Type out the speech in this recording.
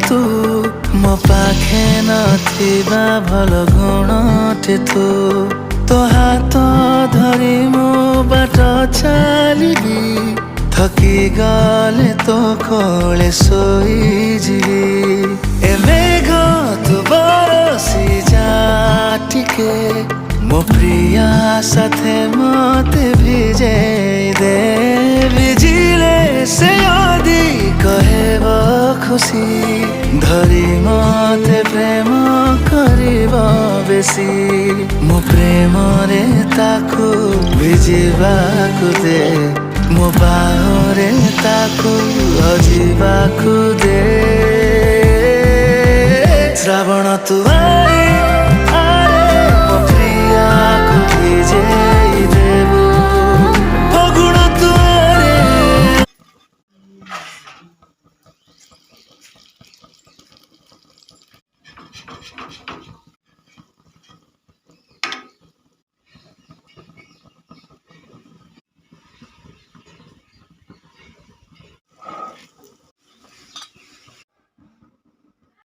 तू मो पाखे नथिबा भल गुणटे तू तो हाथ धरी मो बाट चलिबी थकी गले तो कोले शोइजिबी ए मेघ तू बरसी जा टिके मो प्रिया साथे मते भिजे दे भिजिले से कहब खुशी धरी मते प्रेम करिब बेसी मो प्रेम रे ताकू भिजिबाकू दे मो बाहुरे ताकू हजिबाकू दे श्रावण तू आए मो प्रिया को भिजेई देबू फगुण तू आए